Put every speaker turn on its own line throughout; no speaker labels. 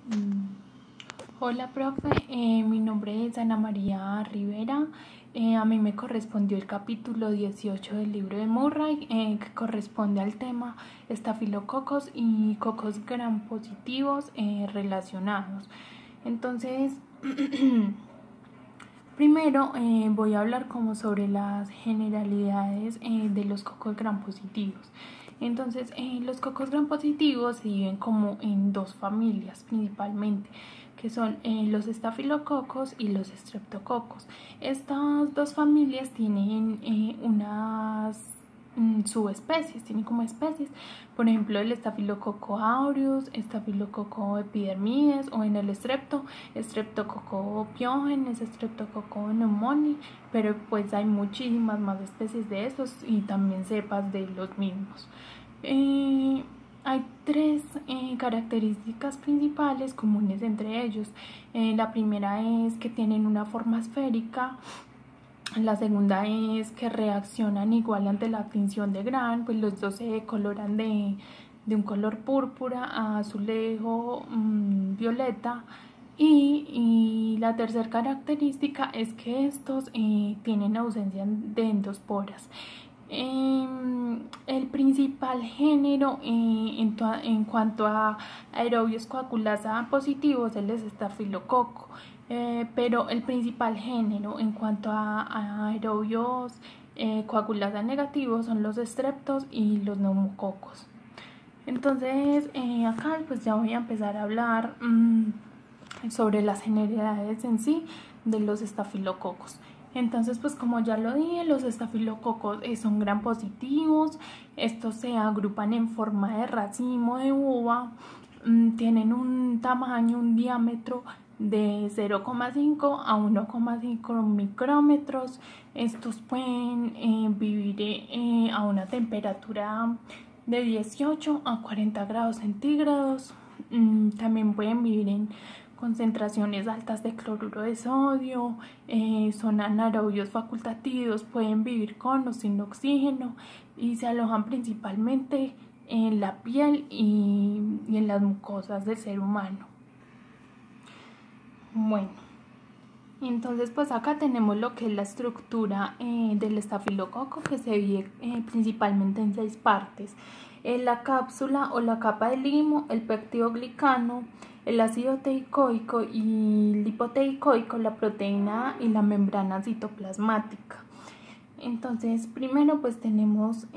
Mm, Hola, profe. Mi nombre es Ana María Rivera. A mí me correspondió el capítulo 18 del libro de Murray, que corresponde al tema estafilococos y cocos gram positivos relacionados. Entonces, primero voy a hablar como sobre las generalidades de los cocos gram positivos. Entonces, los cocos gram positivos se dividen como en dos familias principalmente, que son los estafilococos y los estreptococos. Estas dos familias tienen unas subespecies, tienen como especies, por ejemplo el estafilococo aureus, estafilococo epidermides, o en el estreptococo pyogenes, estreptococo pneumoniae, pero pues hay muchísimas más especies de estos y también cepas de los mismos. Hay tres características principales comunes entre ellos. La primera es que tienen una forma esférica. La segunda es que reaccionan igual ante la tinción de Gram, pues los dos se coloran de un color púrpura a azulejo, violeta. Y la tercera característica es que estos tienen ausencia de endosporas. El principal género en cuanto a aerobios coagulasa positivos es el estafilococo. Pero el principal género en cuanto a aerobios coagulasa negativos son los estreptos y los neumococos. Entonces, acá pues ya voy a empezar a hablar sobre las generalidades en sí de los estafilococos. Entonces, pues como ya lo dije, los estafilococos son gram positivos. Estos se agrupan en forma de racimo de uva. Tienen un tamaño, un diámetro de 0,5 a 1,5 micrómetros. Estos pueden vivir a una temperatura de 18 a 40 grados centígrados. También pueden vivir en concentraciones altas de cloruro de sodio. Son anaerobios facultativos, pueden vivir con o sin oxígeno y se alojan principalmente en la piel y en las mucosas del ser humano. Bueno, entonces pues acá tenemos lo que es la estructura del estafilococo, que se divide principalmente en 6 partes. La cápsula o la capa de limo, el peptidoglicano, el ácido teicoico y lipoteicoico, la proteína y la membrana citoplasmática. Entonces primero pues tenemos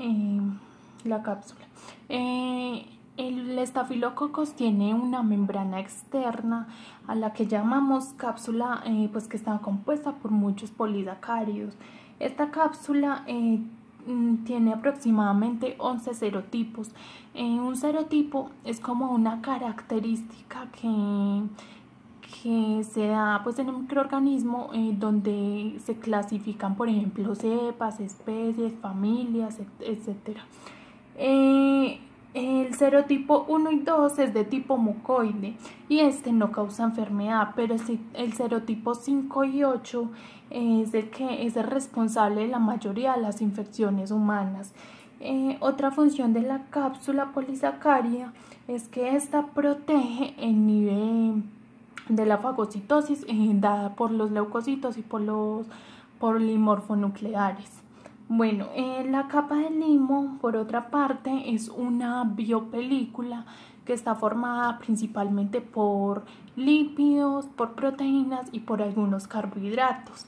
la cápsula. El estafilococos tiene una membrana externa a la que llamamos cápsula, pues que está compuesta por muchos polisacáridos. Esta cápsula tiene aproximadamente 11 serotipos. Un serotipo es como una característica que se da pues en un microorganismo donde se clasifican, por ejemplo, cepas, especies, familias, etc. El serotipo 1 y 2 es de tipo mucoide y este no causa enfermedad, pero el serotipo 5 y 8 es el responsable de la mayoría de las infecciones humanas. Otra función de la cápsula polisacárida es que esta protege el nivel de la fagocitosis dada por los leucocitos y por los polimorfonucleares. Bueno, la capa de limo, por otra parte, es una biopelícula que está formada principalmente por lípidos, por proteínas y por algunos carbohidratos.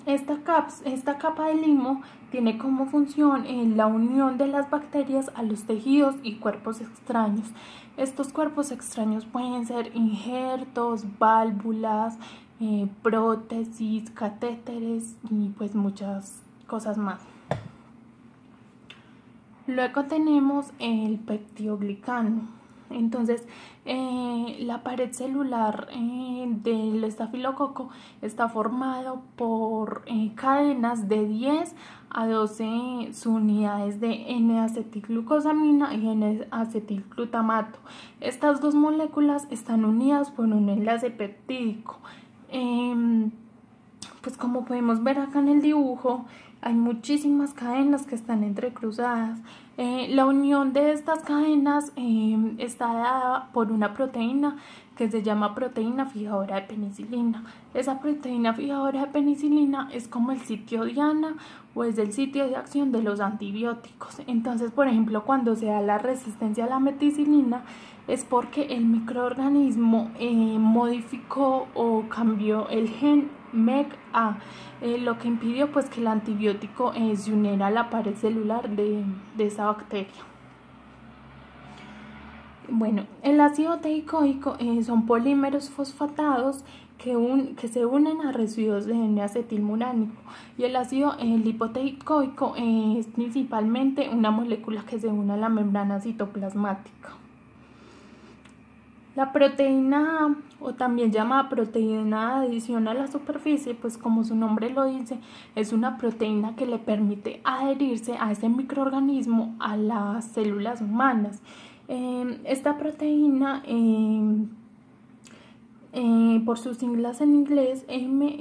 Esta capa de limo tiene como función la unión de las bacterias a los tejidos y cuerpos extraños. Estos cuerpos extraños pueden ser injertos, válvulas, prótesis, catéteres y pues muchas cosas más. Luego tenemos el peptidoglicano. Entonces, la pared celular del estafilococo está formado por cadenas de 10 a 12 subunidades de N-acetilglucosamina y N-acetilglutamato. Estas dos moléculas están unidas por un enlace peptídico. pues como podemos ver acá en el dibujo, hay muchísimas cadenas que están entrecruzadas. La unión de estas cadenas está dada por una proteína que se llama proteína fijadora de penicilina. Esa proteína fijadora de penicilina es como el sitio diana o es el sitio de acción de los antibióticos. Entonces, por ejemplo, cuando se da la resistencia a la meticilina es porque el microorganismo modificó o cambió el gen MEG-A, lo que impidió pues que el antibiótico se uniera a la pared celular de esa bacteria. Bueno, el ácido teicoico son polímeros fosfatados que se unen a residuos de N-acetilmuránico, y el ácido lipoteicoico es principalmente una molécula que se une a la membrana citoplasmática. La proteína, o también llamada proteína de adición a la superficie, pues como su nombre lo dice, es una proteína que le permite adherirse a ese microorganismo a las células humanas. Esta proteína, por sus siglas en inglés MSCRAMM,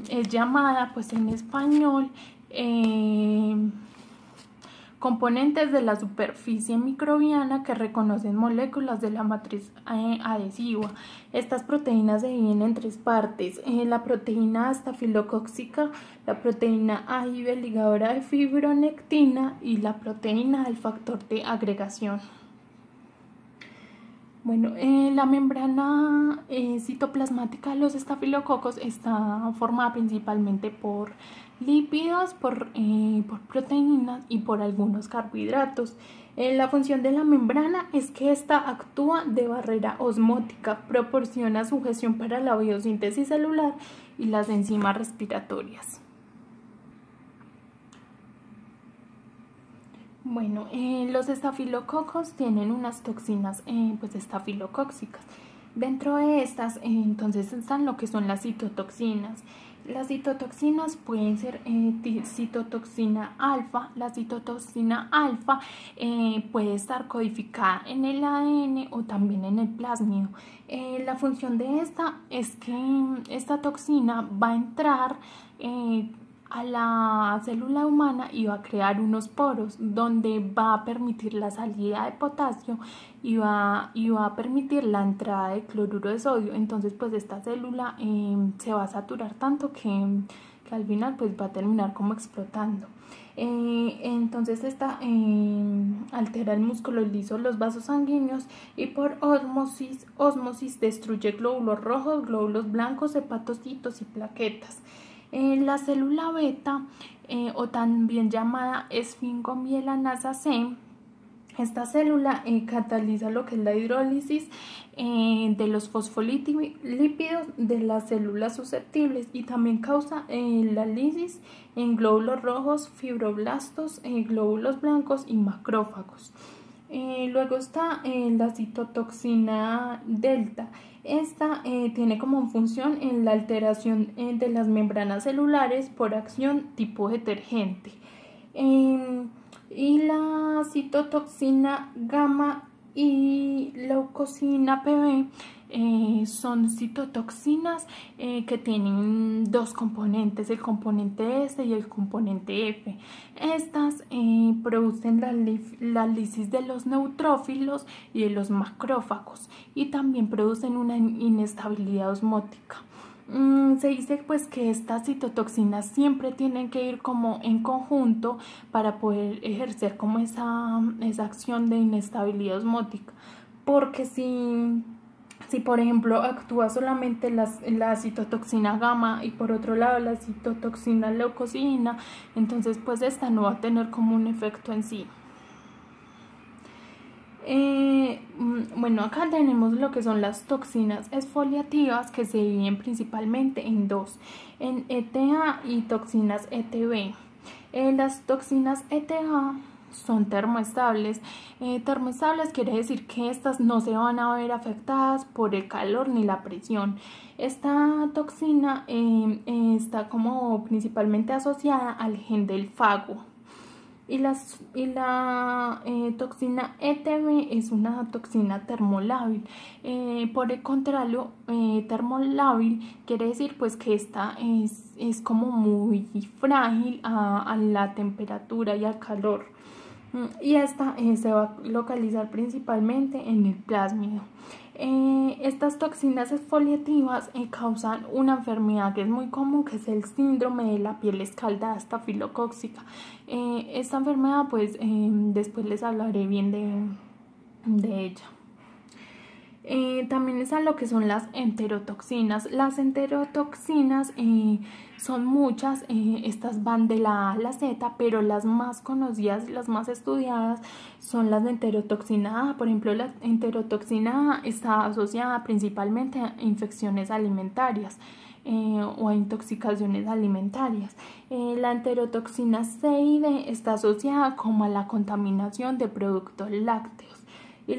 es llamada pues en español componentes de la superficie microbiana que reconocen moléculas de la matriz adhesiva. Estas proteínas se dividen en tres partes: la proteína estafilocóxica, la proteína AIB ligadora de fibronectina y la proteína del factor de agregación. Bueno, la membrana citoplasmática de los estafilococos está formada principalmente por lípidos, por proteínas y por algunos carbohidratos. La función de la membrana es que ésta actúa de barrera osmótica, proporciona sujeción para la biosíntesis celular y las enzimas respiratorias. Bueno, los estafilococos tienen unas toxinas pues estafilocóxicas. Dentro de estas entonces están lo que son las citotoxinas. Las citotoxinas pueden ser citotoxina alfa. La citotoxina alfa puede estar codificada en el ADN o también en el plásmido. La función de esta es que esta toxina va a entrar a la célula humana y va a crear unos poros donde va a permitir la salida de potasio y va a permitir la entrada de cloruro de sodio. Entonces pues esta célula se va a saturar tanto que al final pues va a terminar como explotando. Entonces esta altera el músculo liso, los vasos sanguíneos, y por ósmosis destruye glóbulos rojos, glóbulos blancos, hepatocitos y plaquetas. La célula beta, o también llamada esfingomielanasa C, esta célula cataliza lo que es la hidrólisis de los fosfolípidos de las células susceptibles, y también causa la lisis en glóbulos rojos, fibroblastos, glóbulos blancos y macrófagos. Luego está la citotoxina delta. Esta tiene como función en la alteración de las membranas celulares por acción tipo detergente. Y la citotoxina gamma y leucocina PB son citotoxinas que tienen dos componentes, el componente S y el componente F. Estas producen la lisis de los neutrófilos y de los macrófagos, y también producen una inestabilidad osmótica. Se dice pues que estas citotoxinas siempre tienen que ir como en conjunto para poder ejercer como esa acción de inestabilidad osmótica, porque si por ejemplo actúa solamente la citotoxina gamma y por otro lado la citotoxina leucocina, entonces pues esta no va a tener como un efecto en sí. Bueno, acá tenemos lo que son las toxinas exfoliativas, que se dividen principalmente en dos, en ETA y toxinas ETB. Las toxinas ETA son termoestables. Termoestables quiere decir que estas no se van a ver afectadas por el calor ni la presión. Esta toxina está como principalmente asociada al gen del fago. y la toxina ETB es una toxina termolábil. Por el contrario, termolábil quiere decir pues que esta es como muy frágil a la temperatura y al calor. Y esta se va a localizar principalmente en el plásmido. Estas toxinas exfoliativas causan una enfermedad que es muy común, que es el síndrome de la piel escaldada estafilocócica. Esta enfermedad pues después les hablaré bien de ella. También está lo que son las enterotoxinas. Las enterotoxinas son muchas, estas van de la A a la Z, pero las más conocidas, las más estudiadas son las de enterotoxina A. Por ejemplo, la enterotoxina A está asociada principalmente a infecciones alimentarias o a intoxicaciones alimentarias. La enterotoxina C y D está asociada como a la contaminación de productos lácteos. Y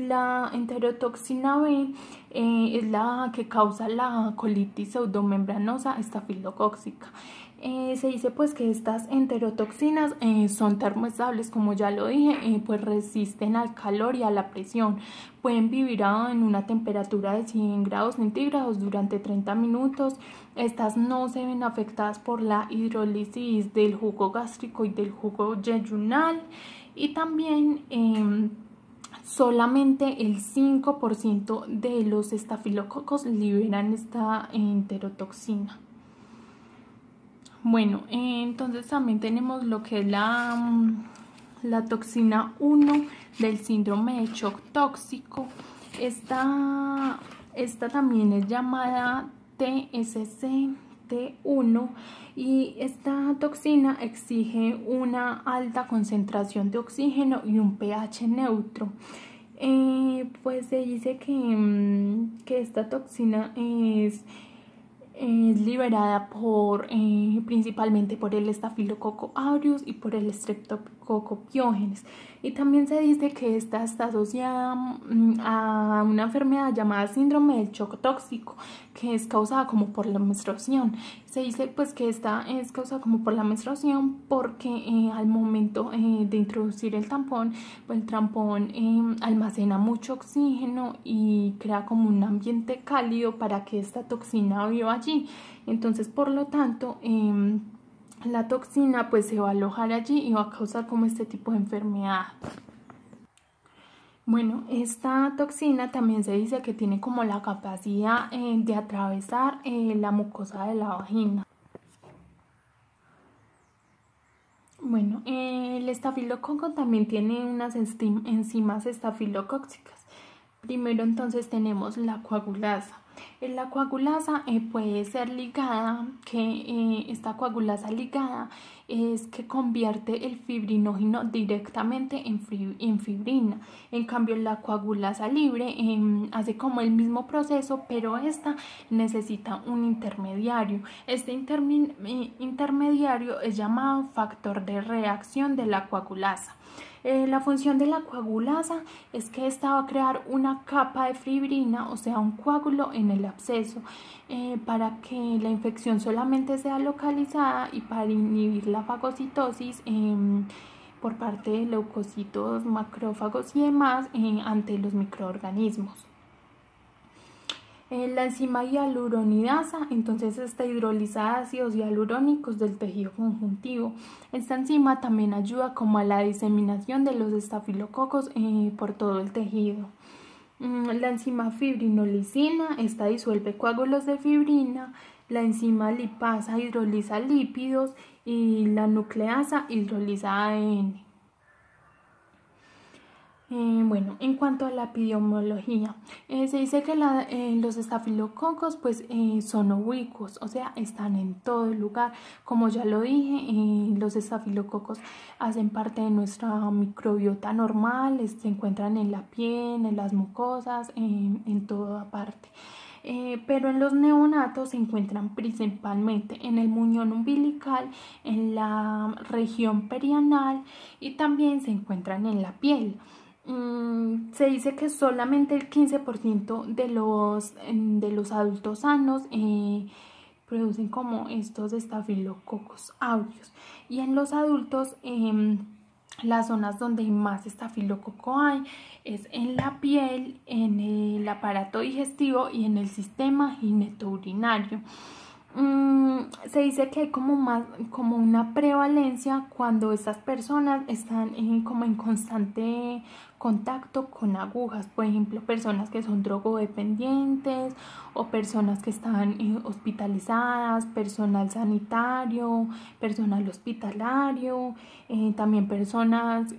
la enterotoxina B es la que causa la colitis pseudomembranosa estafilocócica. Se dice pues que estas enterotoxinas son termoestables, como ya lo dije, pues resisten al calor y a la presión. Pueden vivir en una temperatura de 100 grados centígrados durante 30 minutos. Estas no se ven afectadas por la hidrólisis del jugo gástrico y del jugo yeyunal. Y también solamente el 5% de los estafilococos liberan esta enterotoxina. Bueno, entonces también tenemos lo que es la toxina 1 del síndrome de shock tóxico. Esta también es llamada TSC-T1 y esta toxina exige una alta concentración de oxígeno y un pH neutro. Pues se dice que esta toxina es liberada principalmente por el estafilococo aureus y por el streptococo pyogenes. Y también se dice que esta está asociada a una enfermedad llamada síndrome del shock tóxico, que es causada como por la menstruación. Se dice pues que esta es causada como por la menstruación porque al momento de introducir el tampón, pues el tampón almacena mucho oxígeno y crea como un ambiente cálido para que esta toxina viva allí. Entonces, por lo tanto, la toxina pues se va a alojar allí y va a causar como este tipo de enfermedad. Bueno, esta toxina también se dice que tiene como la capacidad de atravesar la mucosa de la vagina. Bueno, el estafilococo también tiene unas enzimas estafilocóxicas. Primero entonces tenemos la coagulasa. La coagulasa puede ser ligada, esta coagulasa ligada es que convierte el fibrinógeno directamente en fibrina. En cambio, la coagulasa libre hace como el mismo proceso, pero esta necesita un intermediario. Este intermediario es llamado factor de reacción de la coagulasa. La función de la coagulasa es que esta va a crear una capa de fibrina, o sea, un coágulo en el absceso, para que la infección solamente sea localizada y para inhibir la fagocitosis por parte de leucocitos, macrófagos y demás ante los microorganismos. La enzima hialuronidasa, entonces está hidroliza ácidos hialurónicos del tejido conjuntivo. Esta enzima también ayuda como a la diseminación de los estafilococos por todo el tejido. La enzima fibrinolicina, esta disuelve coágulos de fibrina. La enzima lipasa hidroliza lípidos y la nucleasa hidroliza ADN. Bueno, en cuanto a la epidemiología, se dice que los estafilococos pues son ubicuos, o sea, están en todo lugar. Como ya lo dije, los estafilococos hacen parte de nuestra microbiota normal, se encuentran en la piel, en las mucosas, en toda parte. Pero en los neonatos se encuentran principalmente en el muñón umbilical, en la región perianal y también se encuentran en la piel. Se dice que solamente el 15% de los adultos sanos producen como estos estafilococos aureus. Y en los adultos, las zonas donde más estafilococo hay es en la piel, en el aparato digestivo y en el sistema genitourinario. Se dice que hay como una prevalencia cuando estas personas están como en constante contacto con agujas, por ejemplo, personas que son drogodependientes o personas que están hospitalizadas, personal sanitario, personal hospitalario, también personas,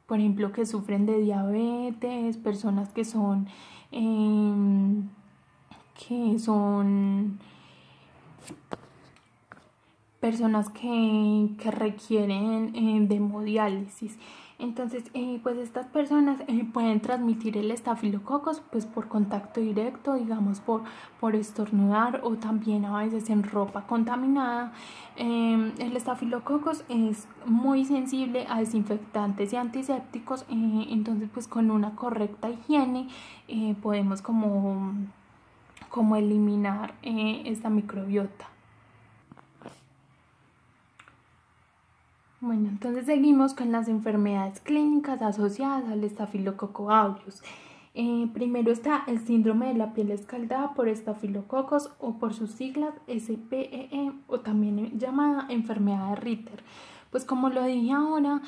por ejemplo, que sufren de diabetes, personas que son personas que requieren de hemodiálisis. Entonces, pues estas personas pueden transmitir el estafilococos pues por contacto directo, digamos por estornudar o también a veces en ropa contaminada. El estafilococos es muy sensible a desinfectantes y antisépticos, entonces pues con una correcta higiene podemos como eliminar esta microbiota. Bueno, entonces seguimos con las enfermedades clínicas asociadas al estafilococo aureus. Primero está el síndrome de la piel escaldada por estafilococos o por sus siglas SPEE o también llamada enfermedad de Ritter. Pues como lo dije ahora,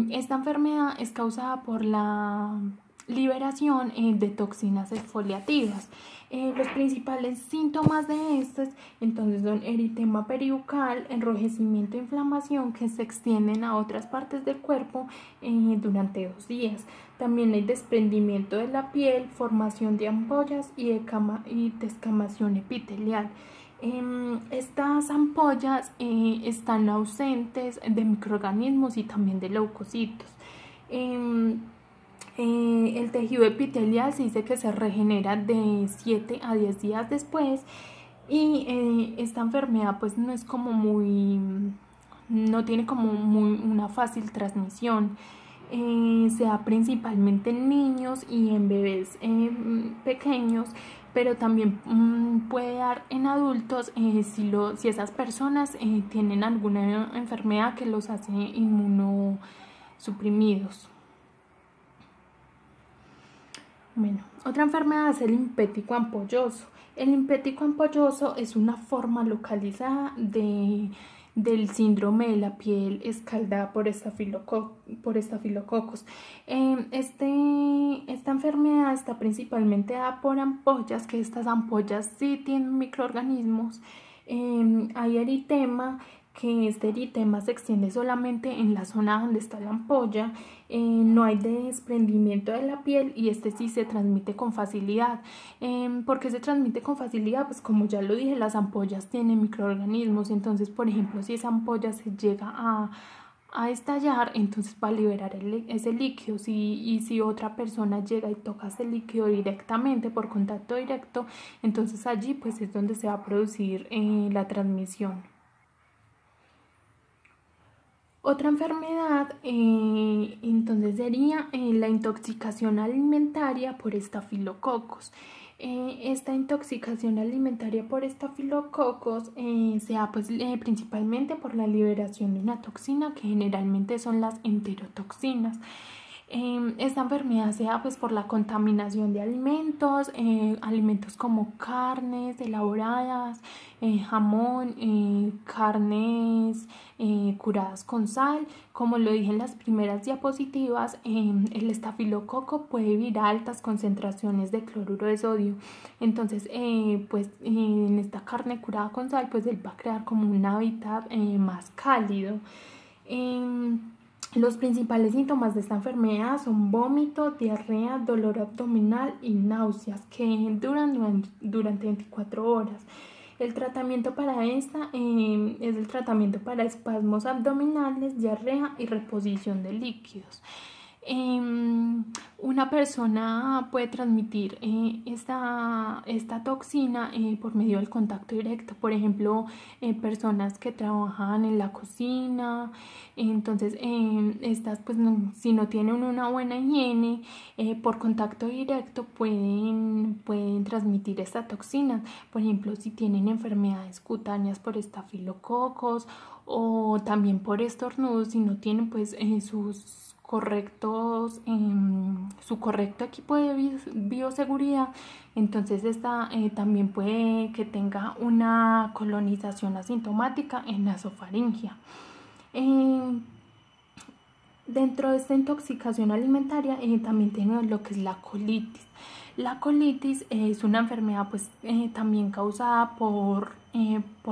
esta enfermedad es causada por la liberación de toxinas exfoliativas. Los principales síntomas de estas entonces son eritema peribucal, enrojecimiento e inflamación que se extienden a otras partes del cuerpo durante 2 días. También hay desprendimiento de la piel, formación de ampollas y descamación epitelial. Estas ampollas están ausentes de microorganismos y también de leucocitos. El tejido epitelial se dice que se regenera de 7 a 10 días después y esta enfermedad pues no es como no tiene como una fácil transmisión. Se da principalmente en niños y en bebés pequeños, pero también puede dar en adultos si esas personas tienen alguna enfermedad que los hace inmunosuprimidos. Bueno, otra enfermedad es el limpético ampolloso. El limpético ampolloso es una forma localizada del síndrome de la piel escaldada por estafilococos. Esta enfermedad está principalmente dada por ampollas, que estas ampollas sí tienen microorganismos. Hay eritema, que este eritema se extiende solamente en la zona donde está la ampolla, no hay desprendimiento de la piel y este sí se transmite con facilidad. ¿Por qué se transmite con facilidad? Pues como ya lo dije, las ampollas tienen microorganismos, entonces por ejemplo si esa ampolla se llega a estallar, entonces va a liberar ese líquido. Si otra persona llega y toca ese líquido directamente por contacto directo, entonces allí pues es donde se va a producir la transmisión. Otra enfermedad entonces sería la intoxicación alimentaria por estafilococos. Esta intoxicación alimentaria por estafilococos se da pues, principalmente por la liberación de una toxina que generalmente son las enterotoxinas. Esta enfermedad se da pues por la contaminación de alimentos, alimentos como carnes elaboradas, jamón, carnes curadas con sal. Como lo dije en las primeras diapositivas, el estafilococo puede vivir a altas concentraciones de cloruro de sodio. Entonces, pues en esta carne curada con sal, pues él va a crear como un hábitat más cálido. Los principales síntomas de esta enfermedad son vómito, diarrea, dolor abdominal y náuseas que duran durante 24 horas. El tratamiento para esta es el tratamiento para espasmos abdominales, diarrea y reposición de líquidos. Una persona puede transmitir esta toxina por medio del contacto directo, por ejemplo, personas que trabajan en la cocina. Entonces estas pues si no tienen una buena higiene, por contacto directo pueden transmitir esta toxina. Por ejemplo, si tienen enfermedades cutáneas por estafilococos, o también por estornudos, si no tienen pues su correcto equipo de bioseguridad, entonces esta también puede que tenga una colonización asintomática en la esofaringia. Dentro de esta intoxicación alimentaria también tenemos lo que es la colitis. La colitis es una enfermedad pues también causada por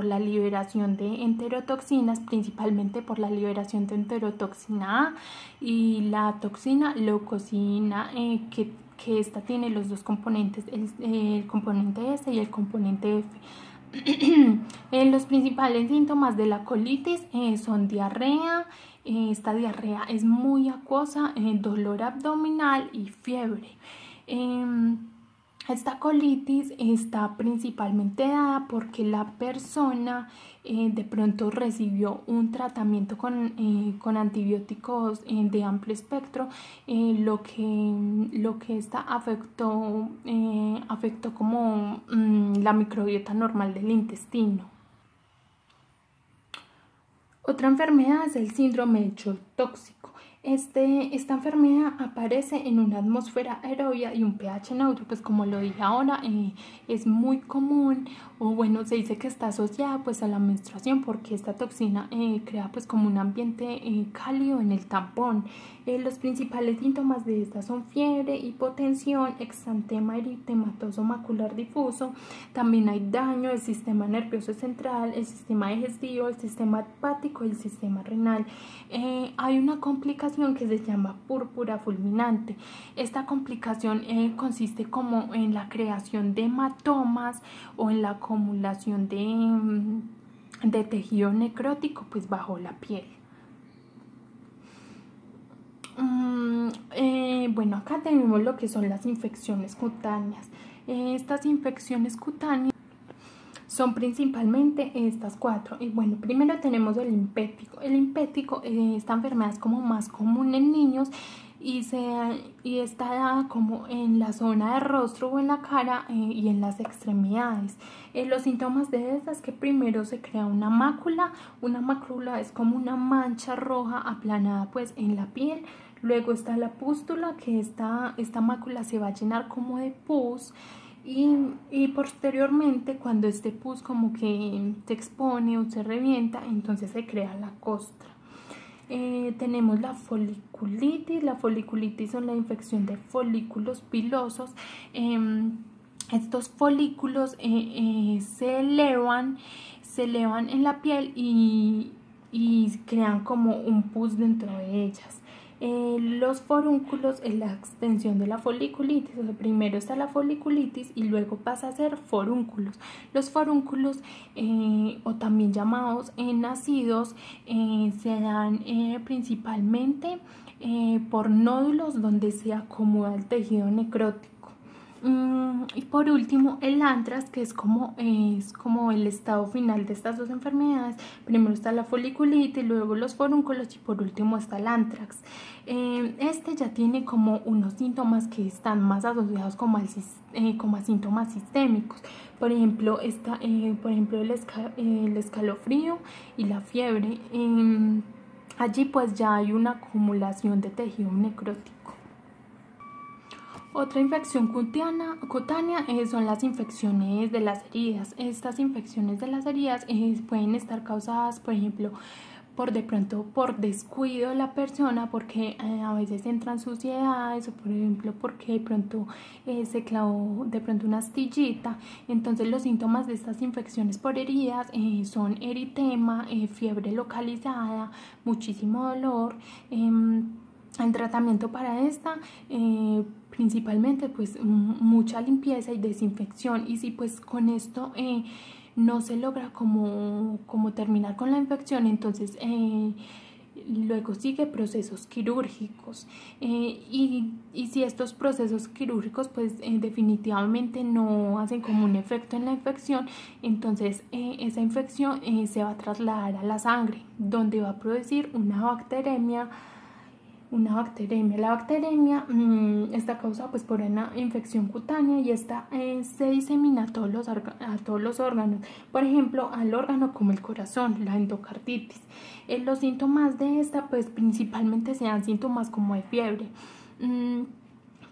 la liberación de enterotoxinas, principalmente por la liberación de enterotoxina A y la toxina leucocina, que esta tiene los dos componentes, el componente S y el componente F. Los principales síntomas de la colitis son diarrea. Esta diarrea es muy acuosa, dolor abdominal y fiebre. Esta colitis está principalmente dada porque la persona de pronto recibió un tratamiento con antibióticos de amplio espectro, lo que esta afectó como la microbiota normal del intestino. Otra enfermedad es el síndrome del shock tóxico. Esta enfermedad aparece en una atmósfera aerobia y un pH neutro, pues como lo dije ahora, es muy común, o bueno, se dice que está asociada pues a la menstruación, porque esta toxina crea pues como un ambiente cálido en el tampón. Los principales síntomas de esta son fiebre, hipotensión, exantema eritematoso macular difuso. También hay daño del sistema nervioso central, el sistema digestivo, el sistema hepático y el sistema renal. Hay una complicación que se llama púrpura fulminante. Esta complicación consiste como en la creación de hematomas o en la acumulación de tejido necrótico pues bajo la piel. Bueno, acá tenemos lo que son las infecciones cutáneas. Estas infecciones cutáneas son principalmente estas cuatro. Y bueno, primero tenemos el impético. El impético, esta enfermedad es como más común en niños y está como en la zona del rostro o en la cara y en las extremidades. Los síntomas de estas es que primero se crea una mácula. Una mácula es como una mancha roja aplanada pues en la piel. Luego está la pústula, que esta mácula se va a llenar como de pus. Y posteriormente, cuando este pus como que se expone o se revienta, entonces se crea la costra. Tenemos la foliculitis. La foliculitis son la infección de folículos pilosos. Estos folículos se elevan en la piel y crean como un pus dentro de ellas. Los forúnculos es la extensión de la foliculitis. O sea, primero está la foliculitis y luego pasa a ser forúnculos. Los forúnculos, o también llamados nacidos, se dan principalmente por nódulos donde se acomoda el tejido necrótico. Y por último, el antrax, que es como el estado final de estas dos enfermedades. Primero está la foliculitis, luego los forúnculos y por último está el antrax. Este ya tiene como unos síntomas que están más asociados como a síntomas sistémicos. Por ejemplo, el escalofrío y la fiebre. Allí pues ya hay una acumulación de tejido necrótico. Otra infección cutánea son las infecciones de las heridas. Estas infecciones de las heridas pueden estar causadas, por ejemplo, por descuido de la persona, porque a veces entran suciedades, o por ejemplo porque de pronto se clavó de pronto una astillita. Entonces los síntomas de estas infecciones por heridas son eritema, fiebre localizada, muchísimo dolor. El tratamiento para esta principalmente pues mucha limpieza y desinfección, y si pues con esto no se logra como terminar con la infección, entonces luego sigue procesos quirúrgicos y si estos procesos quirúrgicos pues definitivamente no hacen como un efecto en la infección, entonces esa infección se va a trasladar a la sangre, donde va a producir una bacteremia. La bacteremia está causada pues por una infección cutánea y esta se disemina a todos los órganos, por ejemplo al órgano como el corazón, la endocarditis. Los síntomas de esta pues principalmente sean síntomas como de fiebre,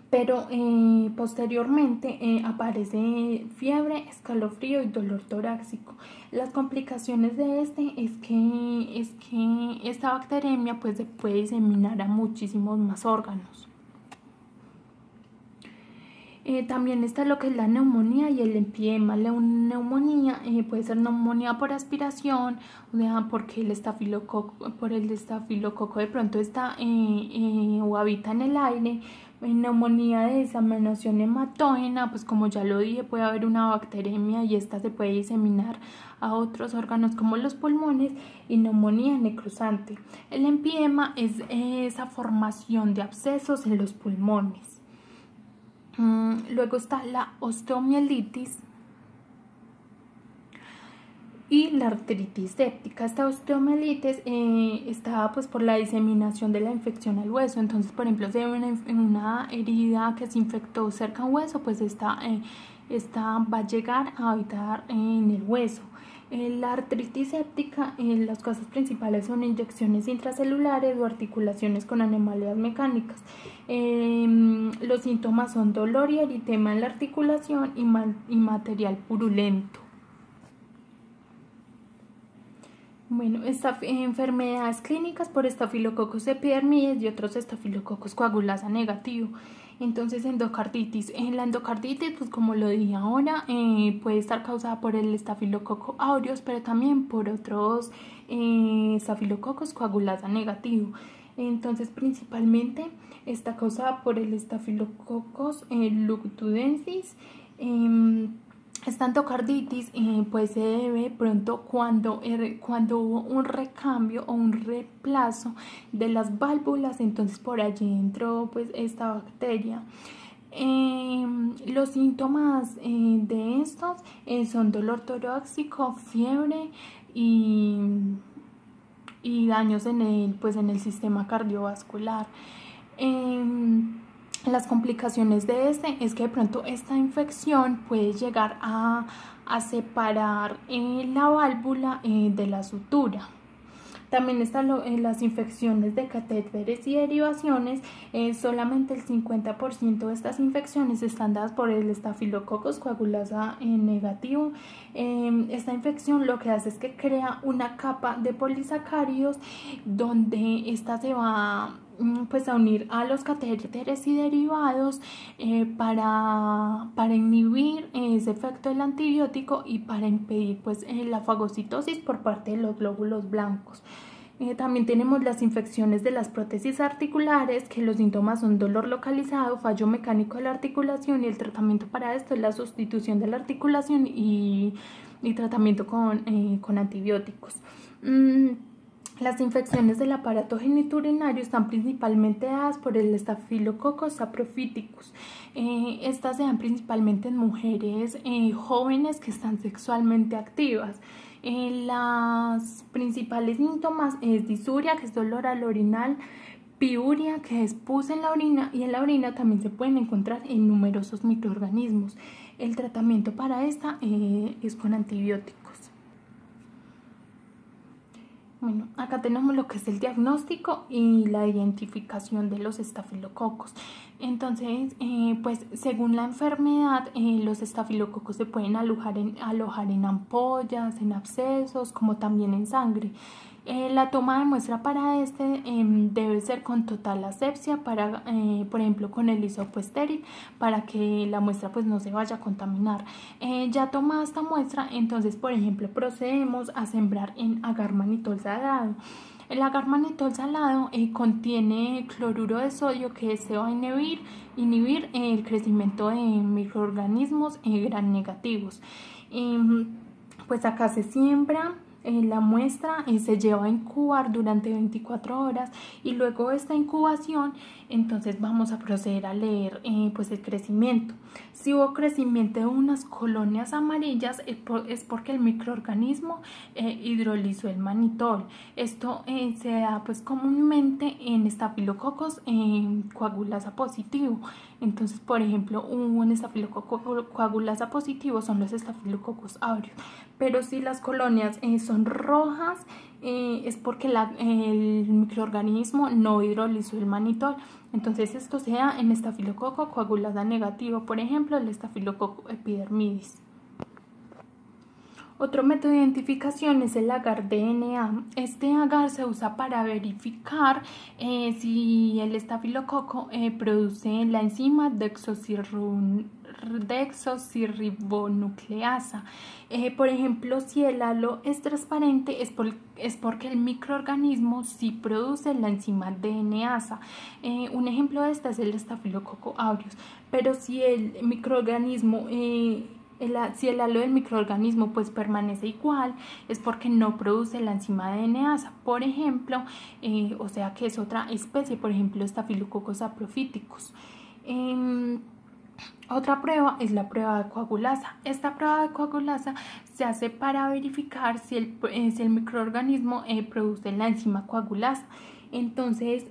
pero posteriormente aparece fiebre, escalofrío y dolor torácico. Las complicaciones de este es que esta bacteremia pues se puede diseminar a muchísimos más órganos. También está lo que es la neumonía y el empiema. La neumonía puede ser neumonía por aspiración, o sea, porque el estafilococo de pronto está o habita en el aire. Neumonía de diseminación hematógena, pues como ya lo dije, puede haber una bacteremia y esta se puede diseminar a otros órganos como los pulmones. Y neumonía necrosante. El empiema es esa formación de abscesos en los pulmones. Luego está la osteomielitis y la artritis séptica. Esta osteomielitis está pues por la diseminación de la infección al hueso. Entonces, por ejemplo, si hay una herida que se infectó cerca a un hueso, pues esta va a llegar a habitar en el hueso. La artritis séptica, las causas principales son inyecciones intracelulares o articulaciones con anomalías mecánicas. Los síntomas son dolor y eritema en la articulación y material purulento. Bueno, enfermedades clínicas por Staphylococcus epidermidis y otros Staphylococcus coagulasa negativo. Entonces, endocarditis. La endocarditis, pues como lo dije ahora, puede estar causada por el Staphylococcus aureus, pero también por otros Staphylococcus coagulasa negativo. Entonces, principalmente está causada por el Staphylococcus lugdunensis. Esta endocarditis pues se debe pronto cuando hubo un recambio o un reemplazo de las válvulas, entonces por allí entró pues esta bacteria. Los síntomas de estos son dolor torácico, fiebre y daños en el sistema cardiovascular. Las complicaciones de es que de pronto esta infección puede llegar a separar la válvula de la sutura. También están las infecciones de catéteres y derivaciones. Solamente el 50% de estas infecciones están dadas por el Staphylococcus coagulasa negativo. Esta infección lo que hace es que crea una capa de polisacáridos donde esta se va pues a unir a los catéteres y derivados para inhibir ese efecto del antibiótico y para impedir pues la fagocitosis por parte de los glóbulos blancos. También tenemos las infecciones de las prótesis articulares, que los síntomas son dolor localizado, fallo mecánico de la articulación, y el tratamiento para esto es la sustitución de la articulación y tratamiento con antibióticos. Las infecciones del aparato genitourinario están principalmente dadas por el Staphylococcus saprophyticus. Estas se dan principalmente en mujeres jóvenes que están sexualmente activas. Las principales síntomas es disuria, que es dolor al orinar, piuria, que es pus en la orina, y en la orina también se pueden encontrar en numerosos microorganismos. El tratamiento para esta es con antibióticos. Bueno, acá tenemos lo que es el diagnóstico y la identificación de los estafilococos. Entonces, pues según la enfermedad, los estafilococos se pueden alojar en ampollas, en abscesos, como también en sangre. La toma de muestra para debe ser con total asepsia, por ejemplo con el hisopo estéril, para que la muestra pues no se vaya a contaminar. Ya tomada esta muestra, entonces por ejemplo procedemos a sembrar en agar-mannitol salado. El agar-mannitol salado contiene cloruro de sodio, que se va a inhibir el crecimiento de microorganismos gram negativos. Pues acá se siembra la muestra se lleva a incubar durante 24 horas y luego de esta incubación entonces vamos a proceder a leer pues el crecimiento. Si hubo crecimiento de unas colonias amarillas es porque el microorganismo hidrolizó el manitol. Esto se da pues comúnmente en estafilococos coagulasa positivo. Entonces, por ejemplo, un estafilococo coagulasa positivo son los estafilococos aureus. Pero si las colonias son rojas, es porque el microorganismo no hidrolizó el manitol. Entonces esto se da en estafilococo coagulasa negativo, por ejemplo el estafilococo epidermidis. Otro método de identificación es el agar DNA. Este agar se usa para verificar si el estafilococo produce la enzima desoxirribonucleasa. Por ejemplo, si el halo es transparente es porque el microorganismo sí produce la enzima DNasa. Un ejemplo de esta es el estafilococo aureus. Pero si el microorganismo si el halo del microorganismo pues permanece igual, es porque no produce la enzima DNasa, por ejemplo, o sea que es otra especie, por ejemplo, Staphylococcus saprophyticus. Otra prueba es la prueba de coagulasa. Esta prueba de coagulasa se hace para verificar si el microorganismo produce la enzima coagulasa. Entonces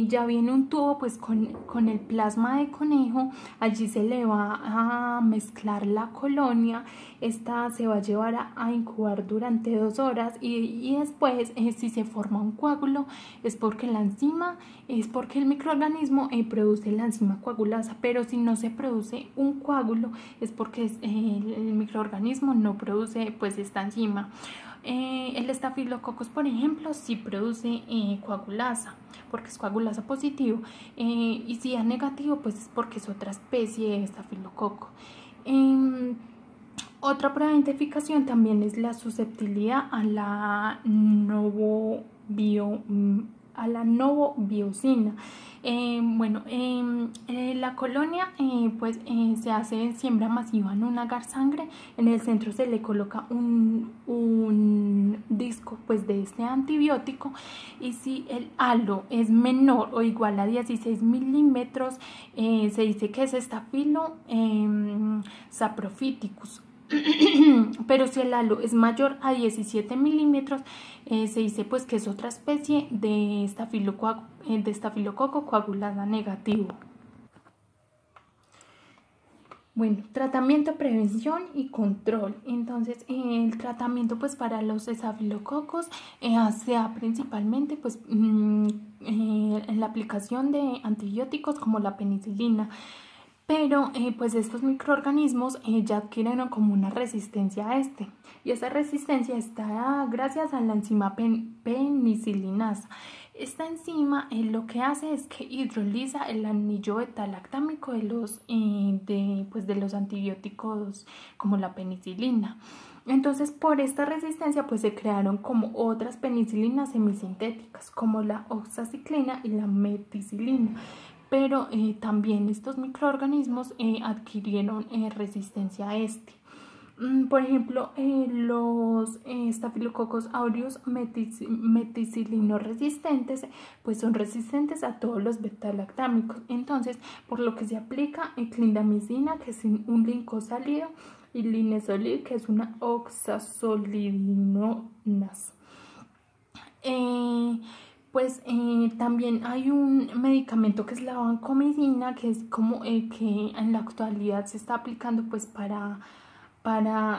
ya viene un tubo pues con el plasma de conejo, allí se le va a mezclar la colonia, esta se va a llevar a incubar durante 2 horas y después si se forma un coágulo es porque el microorganismo produce la enzima coagulasa, pero si no se produce un coágulo es porque el microorganismo no produce pues esta enzima. El estafilococcus, por ejemplo, sí produce coagulasa, porque es coagulasa positivo, y si es negativo, pues es porque es otra especie de estafilococo. Otra prueba de identificación también es la susceptibilidad a la novobiosina. La colonia pues se hace siembra masiva en un agar sangre. En el centro se le coloca un disco pues de este antibiótico, y si el halo es menor o igual a 16 milímetros se dice que es Staphylo saprophyticus. Pero si el halo es mayor a 17 milímetros se dice pues que es otra especie de estafilococo coagulasa negativo. Bueno, tratamiento, prevención y control. Entonces el tratamiento pues para los estafilococos se da principalmente pues en la aplicación de antibióticos como la penicilina. Pero pues estos microorganismos ya adquieren como una resistencia a y esa resistencia está gracias a la enzima penicilinasa. Esta enzima lo que hace es que hidroliza el anillo beta-lactámico de los antibióticos como la penicilina. Entonces por esta resistencia pues se crearon como otras penicilinas semisintéticas como la oxaciclina y la meticilina. Pero también estos microorganismos adquirieron resistencia a Por ejemplo, los Staphylococcus aureus meticilino resistentes pues son resistentes a todos los beta-lactámicos. Entonces, por lo que se aplica clindamicina, que es un glicosálido, y linezolid, que es una oxazolidinasa. También hay un medicamento que es la vancomicina, que es como que en la actualidad se está aplicando pues para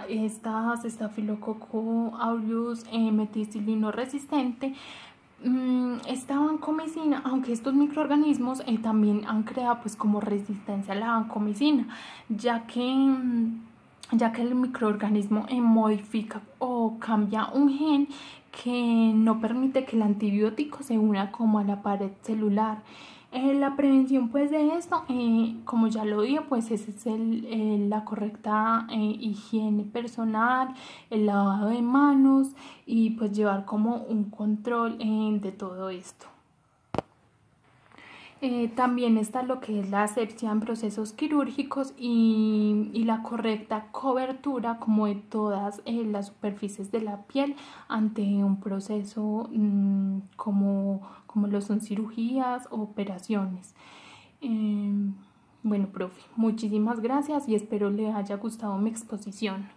estas Staphylococcus aureus meticilino resistente. Esta vancomicina, aunque estos microorganismos también han creado pues como resistencia a la vancomicina, ya que el microorganismo modifica o cambia un gen que no permite que el antibiótico se una como a la pared celular. La prevención pues de esto, como ya lo dije, pues ese es la correcta higiene personal, el lavado de manos y pues llevar como un control de todo esto. También está lo que es la asepsia en procesos quirúrgicos y la correcta cobertura como de todas las superficies de la piel ante un proceso como lo son cirugías o operaciones. Bueno, profe, muchísimas gracias y espero le haya gustado mi exposición.